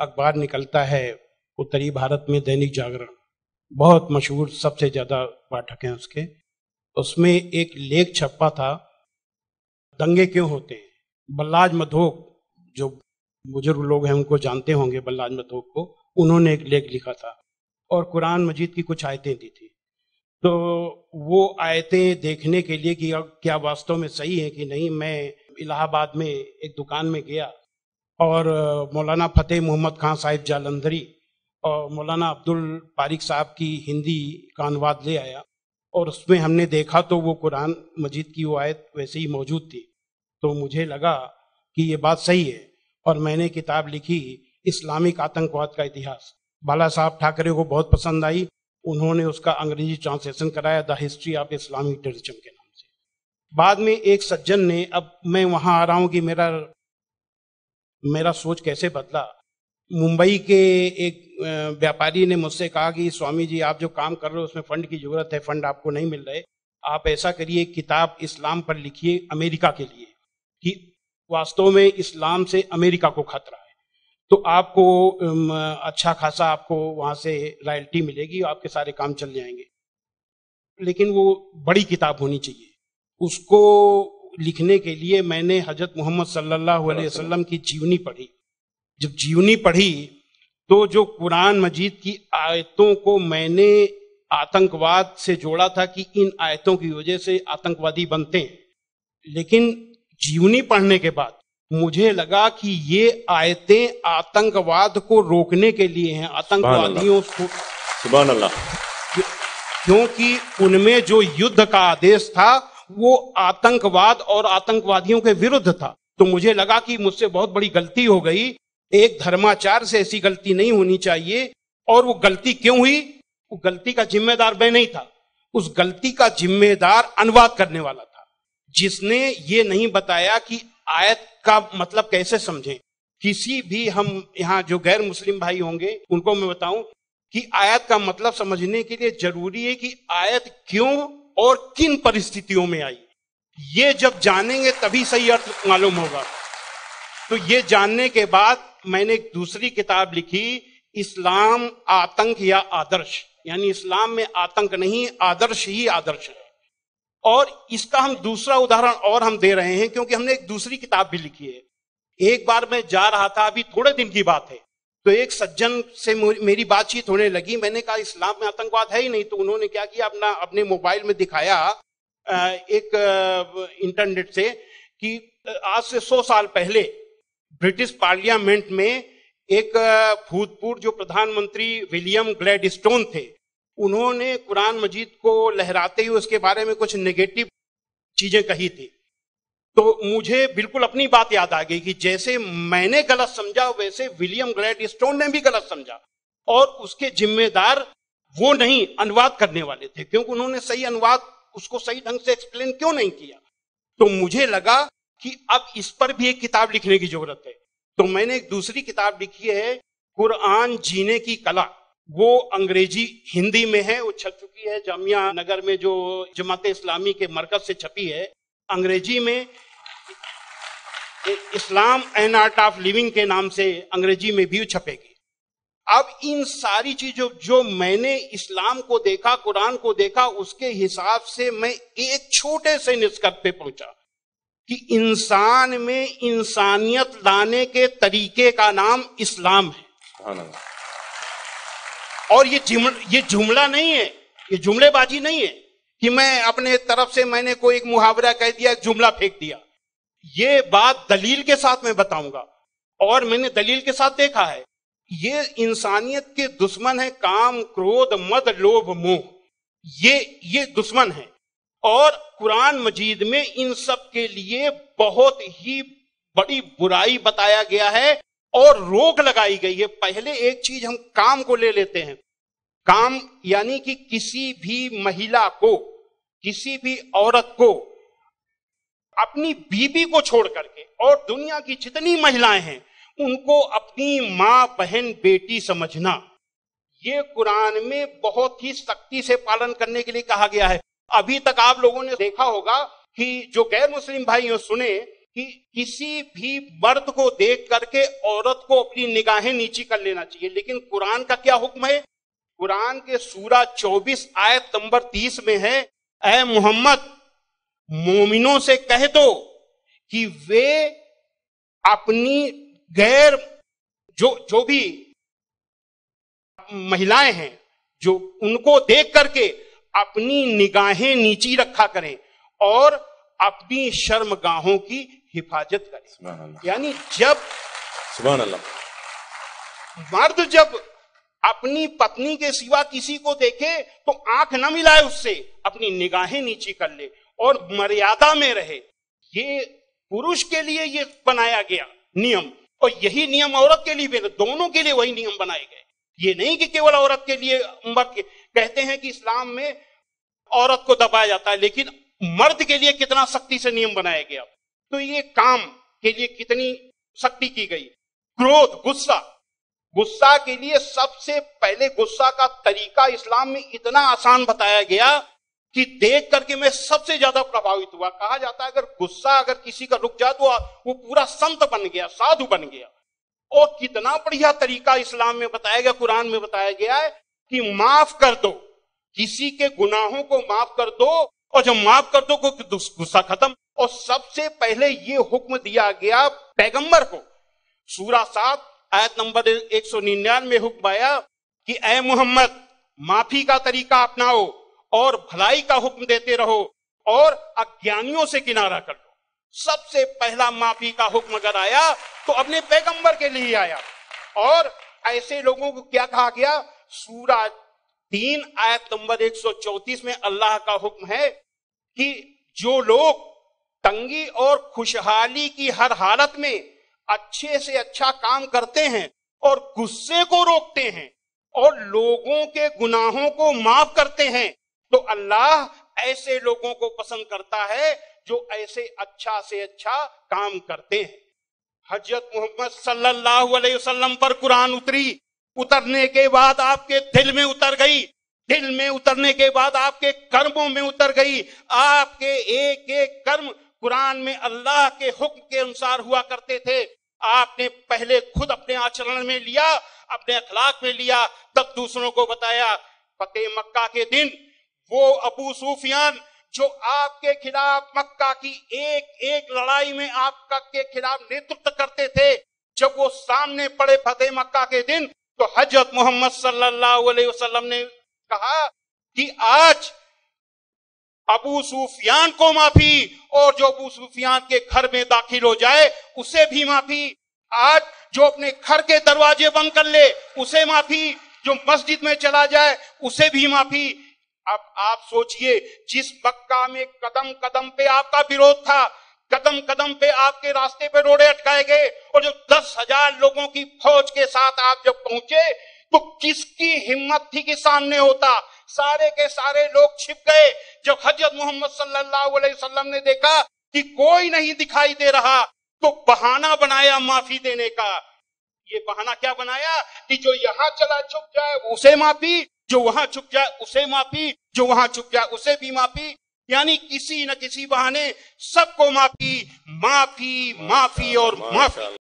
अखबार निकलता है उत्तरी भारत में, दैनिक जागरण, बहुत मशहूर, सबसे ज्यादा पाठक हैं उसके। उसमें एक लेख छपा था, दंगे क्यों होते हैं। बल्लाज मधोक, जो बुजुर्ग लोग हैं उनको जानते होंगे बल्लाज मधोक को, उन्होंने एक लेख लिखा था और कुरान मजीद की कुछ आयतें दी थी। तो वो आयतें देखने के लिए कि क्या वास्तव में सही है कि नहीं, मैं इलाहाबाद में एक दुकान में गया और मौलाना फतेह मोहम्मद खान साहिब जालंधरी और मौलाना अब्दुल पारिक साहब की हिंदी का अनुवाद ले आया और उसमें हमने देखा तो वो कुरान मजीद की वो आयत वैसे ही मौजूद थी। तो मुझे लगा कि ये बात सही है और मैंने किताब लिखी, इस्लामिक आतंकवाद का इतिहास। बाला साहब ठाकरे को बहुत पसंद आई, उन्होंने उसका अंग्रेजी ट्रांसलेशन कराया, the history of Islamic terrorism के नाम से। बाद में एक सज्जन ने, अब मैं वहां आ रहा हूं कि मेरा सोच कैसे बदला। मुंबई के एक व्यापारी ने मुझसे कहा कि स्वामी जी, आप जो काम कर रहे हो उसमें फंड की जरूरत है, फंड आपको नहीं मिल रहे, आप ऐसा करिए, किताब इस्लाम पर लिखिए अमेरिका के लिए, कि वास्तव में इस्लाम से अमेरिका को खतरा है, तो आपको अच्छा खासा आपको वहां से रॉयल्टी मिलेगी, आपके सारे काम चल जाएंगे। लेकिन वो बड़ी किताब होनी चाहिए। उसको लिखने के लिए मैंने हजरत मोहम्मद सल्लल्लाहु अलैहि वसल्लम की जीवनी पढ़ी। जब जीवनी पढ़ी तो जो कुरान मजीद की आयतों को मैंने आतंकवाद से जोड़ा था कि इन आयतों की वजह से आतंकवादी बनते हैं, लेकिन जीवनी पढ़ने के बाद मुझे लगा कि ये आयतें आतंकवाद को रोकने के लिए हैं, आतंकवादियों को, सुभान अल्लाह, क्योंकि उनमें जो युद्ध का आदेश था वो आतंकवाद और आतंकवादियों के विरुद्ध था। तो मुझे लगा कि मुझसे बहुत बड़ी गलती हो गई, एक धर्माचार्य से ऐसी गलती नहीं होनी चाहिए। और वो गलती क्यों हुई? वो गलती का जिम्मेदार मैं नहीं था, उस गलती का जिम्मेदार अनुवाद करने वाला था, जिसने ये नहीं बताया कि आयत का मतलब कैसे समझें। किसी भी, हम यहाँ जो गैर मुस्लिम भाई होंगे उनको मैं बताऊं कि आयत का मतलब समझने के लिए जरूरी है कि आयत क्यों और किन परिस्थितियों में आई। ये जब जानेंगे तभी सही अर्थ मालूम होगा। तो ये जानने के बाद मैंने एक दूसरी किताब लिखी, इस्लाम आतंक या आदर्श, यानी इस्लाम में आतंक नहीं, आदर्श ही आदर्श है। और इसका हम दूसरा उदाहरण और हम दे रहे हैं क्योंकि हमने एक दूसरी किताब भी लिखी है। एक बार मैं जा रहा था, अभी थोड़े दिन की बात है, तो एक सज्जन से मेरी बातचीत होने लगी। मैंने कहा इस्लाम में आतंकवाद है ही नहीं। तो उन्होंने क्या किया, अपने मोबाइल में दिखाया एक इंटरनेट से कि आज से 100 साल पहले ब्रिटिश पार्लियामेंट में एक भूतपूर्व जो प्रधानमंत्री विलियम ग्लैडस्टोन थे, उन्होंने कुरान मजीद को लहराते हुए उसके बारे में कुछ नेगेटिव चीजें कही थी। तो मुझे बिल्कुल अपनी बात याद आ गई कि जैसे मैंने गलत समझा वैसे विलियम ग्लैडस्टोन ने भी गलत समझा, और उसके जिम्मेदार वो नहीं, अनुवाद करने वाले थे, क्योंकि उन्होंने सही अनुवाद उसको सही ढंग से एक्सप्लेन क्यों नहीं किया। तो मुझे लगा कि अब इस पर भी एक किताब लिखने की जरूरत है। तो मैंने एक दूसरी किताब लिखी है, कुरान जीने की कला। वो अंग्रेजी हिंदी में है, वो छप चुकी है जामिया नगर में, जो जमात इस्लामी के मरकज से छपी है। अंग्रेजी में इस्लाम एन आर्ट ऑफ लिविंग के नाम से अंग्रेजी में भी छपेगी। अब इन सारी चीजों जो मैंने इस्लाम को देखा, कुरान को देखा, उसके हिसाब से मैं एक छोटे से निष्कर्ष पे पहुंचा कि इंसान में इंसानियत लाने के तरीके का नाम इस्लाम है। और ये जुमला नहीं है, ये जुमलेबाजी नहीं है कि मैं अपने तरफ से मैंने कोई एक मुहावरा कह दिया, एक जुमला फेंक दिया। ये बात दलील के साथ मैं बताऊंगा, और मैंने दलील के साथ देखा है। ये इंसानियत के दुश्मन है, काम, क्रोध, मद, लोभ, मोह, ये दुश्मन है। और कुरान मजीद में इन सब के लिए बहुत ही बड़ी बुराई बताया गया है और रोक लगाई गई है। पहले एक चीज हम काम को ले लेते हैं। काम यानी कि किसी भी महिला को, किसी भी औरत को अपनी बीबी को छोड़ करके, और दुनिया की जितनी महिलाएं हैं उनको अपनी मां, बहन, बेटी समझना, ये कुरान में बहुत ही सख्ती से पालन करने के लिए कहा गया है। अभी तक आप लोगों ने देखा होगा कि जो गैर मुस्लिम भाई सुने कि किसी भी मर्द को देख करके औरत को अपनी निगाहें नीची कर लेना चाहिए। लेकिन कुरान का क्या हुक्म है? कुरान के सूरा 24 आयत नंबर 30 में है, ऐ मोहम्मद मोमिनों से कह दो कि वे अपनी गैर जो भी महिलाएं हैं जो उनको देख करके अपनी निगाहें नीची रखा करें और अपनी शर्मगाहों की हिफाजत करें। यानी जब सुभान अल्लाह, मर्द जब अपनी पत्नी के सिवा किसी को देखे तो आंख न मिलाए उससे, अपनी निगाहें नीची कर ले और मर्यादा में रहे। ये पुरुष के लिए ये बनाया गया नियम, और यही नियम औरत के लिए भी, दोनों के लिए वही नियम बनाए गए। ये नहीं कि केवल औरत के लिए। कहते हैं कि इस्लाम में औरत को दबाया जाता है, लेकिन मर्द के लिए कितना सख्ती से नियम बनाया गया। तो ये काम के लिए कितनी सख्ती की गई। क्रोध, गुस्सा के लिए सबसे पहले गुस्सा का तरीका इस्लाम में इतना आसान बताया गया कि देख करके मैं सबसे ज्यादा प्रभावित हुआ। कहा जाता है अगर गुस्सा अगर किसी का रुक जाए तो वो पूरा संत बन गया, साधु बन गया। और कितना बढ़िया तरीका इस्लाम में बताया गया, कुरान में बताया गया है कि माफ कर दो, किसी के गुनाहों को माफ कर दो, और जब माफ कर दो गुस्सा खत्म। और सबसे पहले ये हुक्म दिया गया पैगंबर को। सूरा 7 आयत नंबर 199 में हुक्म आया कि ऐ मोहम्मद माफी का तरीका अपनाओ और भलाई का हुक्म देते रहो और अज्ञानियों से किनारा कर लो। सबसे पहला माफी का हुक्म अगर आया तो अपने पैगंबर के लिए आया। और ऐसे लोगों को क्या कहा गया? सूरा 3 आयत नंबर 134 में अल्लाह का हुक्म है कि जो लोग तंगी और खुशहाली की हर हालत में अच्छे से अच्छा काम करते हैं और गुस्से को रोकते हैं और लोगों के गुनाहों को माफ करते हैं, तो अल्लाह ऐसे लोगों को पसंद करता है जो ऐसे अच्छा से अच्छा काम करते हैं। हजरत मोहम्मद सल्लल्लाहु अलैहि वसल्लम पर कुरान उतरने के बाद आपके दिल में उतर गई। दिल में उतरने के बाद आपके कर्मों में उतर गई। आपके एक एक कर्म कुरान में अल्लाह के हुक्म के अनुसार हुआ करते थे। आपने पहले खुद अपने आचरण में लिया, अपने अखलाक में लिया, तब दूसरों को बताया। फतेह मक्का के दिन वो अबू सुफियान जो आपके खिलाफ मक्का की एक एक लड़ाई में आपका के खिलाफ नेतृत्व करते थे, जब वो सामने पड़े फतेह मक्का के दिन, तो हजरत मोहम्मद सल्लल्लाहु अलैहि वसल्लम ने कहा कि आज अबू सुफियान को माफी, और जो अबू सुफियान के घर में दाखिल हो जाए उसे भी माफी। आज जो अपने घर के दरवाजे बंद कर ले उसे माफी, जो मस्जिद में चला जाए उसे भी माफी। अब आप सोचिए, जिस मक्का में कदम कदम पे आपका विरोध था, कदम कदम पे आपके रास्ते पे रोड़े अटकाए गए, और जो 10,000 लोगों की फौज के साथ आप जब पहुंचे तो किसकी हिम्मत थी कि सामने होता? सारे के सारे लोग छिप गए। जब हजरत मोहम्मद सल्लल्लाहु अलैहि वसल्लम ने देखा कि कोई नहीं दिखाई दे रहा, तो बहाना बनाया माफी देने का। ये बहाना क्या बनाया कि जो यहां चला छुप जाए उसे माफी, जो वहां छुप जाए उसे माफी, जो वहां छुप जाए उसे भी माफी। यानी किसी न किसी बहाने सबको माफी, माफी, माफी और माफी।